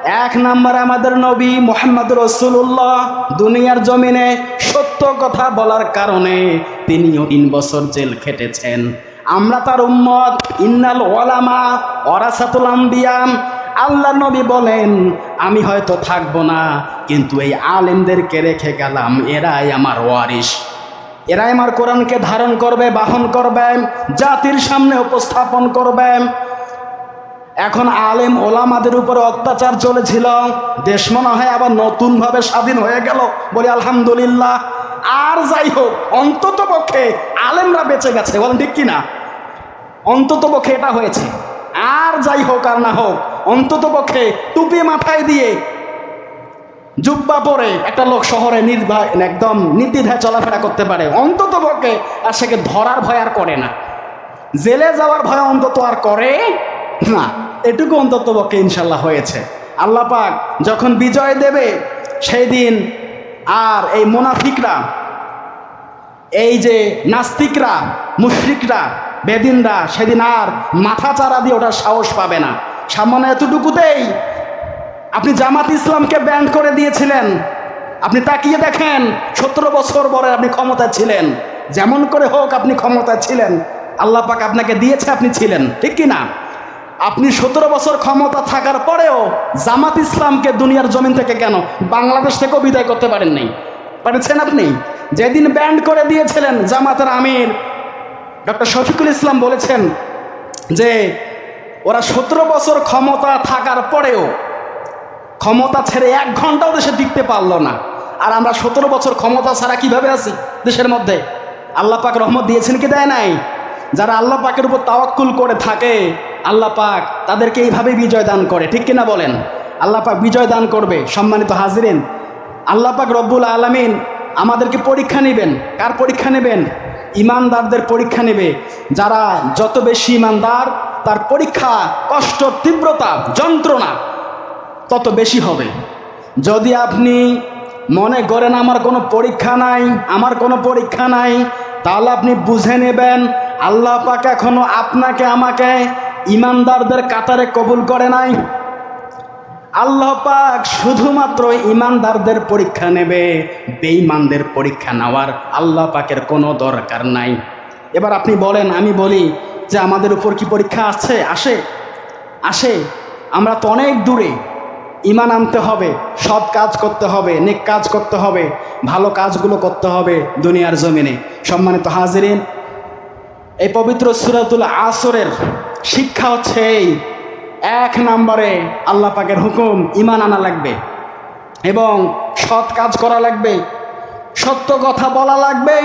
এক নম্বরে আমাদের নবী মুহাম্মদ রাসূলুল্লাহ দুনিয়ার জমিনে সত্য কথা বলার কারণে তিনিও 3 বছর জেল খেটেছেন। আমরা তার উম্মত, ইন্নাল উলামা ওয়ারাসাতুল আম্বিয়া। আল্লাহ নবী বলেন, আমি হয়তো থাকবো না, কিন্তু এই আলেমদেরকে রেখে গেলাম, এরাই আমার ওয়ারিস। এরাই আমার কোরআনকে ধারণ করবে, বাহন করবে, জাতির সামনে উপস্থাপন করবে। এখন আলেম ওলামাদের উপরে অত্যাচার চলেছিল, দেশ মনে হয় আবার নতুনভাবে স্বাধীন হয়ে গেল, বলি আলহামদুলিল্লাহ। আর যাই হোক, অন্তত পক্ষে আলেমরা বেঁচে গেছে, বলেন ঠিক কিনা? অন্তত পক্ষে এটা হয়েছে। আর যাই হোক আর না হোক, অন্তত পক্ষে টুপি মাথায় দিয়ে জুব্বা পরে একটা লোক শহরে নির্ভয় একদম নির্দ্বিধায় চলাফেরা করতে পারে, অন্তত পক্ষে। আর সেকে ধরার ভয় আর করে না, জেলে যাওয়ার ভয় অন্তত আর করে না। এটুকু অন্তত পক্ষে ইনশাল্লাহ হয়েছে। আল্লাহ পাক যখন বিজয় দেবে সেই দিন আর এই মুনাফিকরা, এই যে নাস্তিকরা, মুশরিকরা, বেদিনরা সেদিন আর মাথা চারা দিয়ে ওটার সাহস পাবে না। সামান্য এতটুকুতেই আপনি জামাত ইসলামকে ব্যান করে দিয়েছিলেন। আপনি তাকিয়ে দেখেন, 17 বছর পরে আপনি ক্ষমতায় ছিলেন, যেমন করে হোক আপনি ক্ষমতায় ছিলেন, আল্লাহ পাক আপনাকে দিয়েছে, আপনি ছিলেন, ঠিক কি না? আপনি 17 বছর ক্ষমতা থাকার পরেও জামাত ইসলামকে দুনিয়ার জমিন থেকে কেন, বাংলাদেশ থেকেও বিদায় করতে পারেন নাই, পারেছেন আপনি? যেদিন ব্যান করে দিয়েছিলেন, জামাতের আমির ডক্টর শফিকুল ইসলাম বলেছেন যে ওরা 17 বছর ক্ষমতা থাকার পরেও ক্ষমতা ছেড়ে 1 ঘন্টাও দেশে টিকতে পারলো না। আর আমরা 17 বছর ক্ষমতা ছাড়া কিভাবে আছি দেশের মধ্যে? আল্লাহ পাক রহমত দিয়েছেন কি দেয় নাই? যারা আল্লাহ পাকের উপর তাওয়াক্কুল করে থাকে, আল্লাহ পাক তাদেরকে এইভাবে বিজয় দান করে, ঠিক কিনা বলেন? আল্লাহ পাক বিজয় দান করবে। সম্মানিত হাজিরিন, আল্লাহ পাক রব্বুল আলামিন আমাদেরকে পরীক্ষা নেবেন। কার পরীক্ষা নেবেন? ইমানদারদের পরীক্ষা নেবে। যারা যত বেশি ইমানদার, তার পরীক্ষা, কষ্ট, তীব্রতা, যন্ত্রণা তত বেশি হবে। যদি আপনি মনে করেন আমার কোনো পরীক্ষা নাই, আমার কোনো পরীক্ষা নাই, তাহলে আপনি বুঝে নেবেন আল্লাহ পাক এখনো আপনাকে আমাকে ইমানদারদের কাতারে কবুল করে নাই। আল্লাহ পাক শুধুমাত্র ইমানদারদের পরীক্ষা নেবে, বেঈমানদের পরীক্ষা নেওয়ার আল্লাহ পাকের কোনো দরকার নাই। এবার আপনি বলেন, আমি বলি যে আমাদের উপর কি পরীক্ষা আসে? আমরা তো অনেক দূরে। ঈমান আনতে হবে, সৎ কাজ করতে হবে, নেক কাজ করতে হবে, ভালো কাজগুলো করতে হবে দুনিয়ার জমিনে। সম্মানিত হাজিরিন, এই পবিত্র সূরাতুল আসরের শিক্ষা হচ্ছে এই, 1 নম্বরে আল্লাহ পাকের হুকুম, ঈমান আনা লাগবে এবং সৎ কাজ করা লাগবে, সত্য কথা বলা লাগবে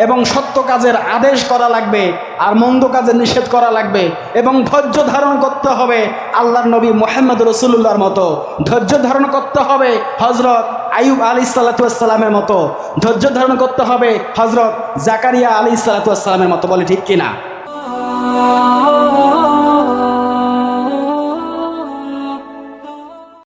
এবং সত্য কাজের আদেশ করা লাগবে, আর মন্দ কাজের নিষেধ করা লাগবে। এবং ধৈর্য ধারণ করতে হবে আল্লাহর নবী মুহাম্মদ রাসূলুল্লাহর মতো। ধৈর্য ধারণ করতে হবে হযরত আইয়ুব আলাইহিস সালাতু ওয়াস সালামের মতো। ধৈর্য ধারণ করতে হবে হযরত জাকারিয়া আলাইহিস সালাতু ওয়াস সালামের মতো, বলে ঠিক কিনা?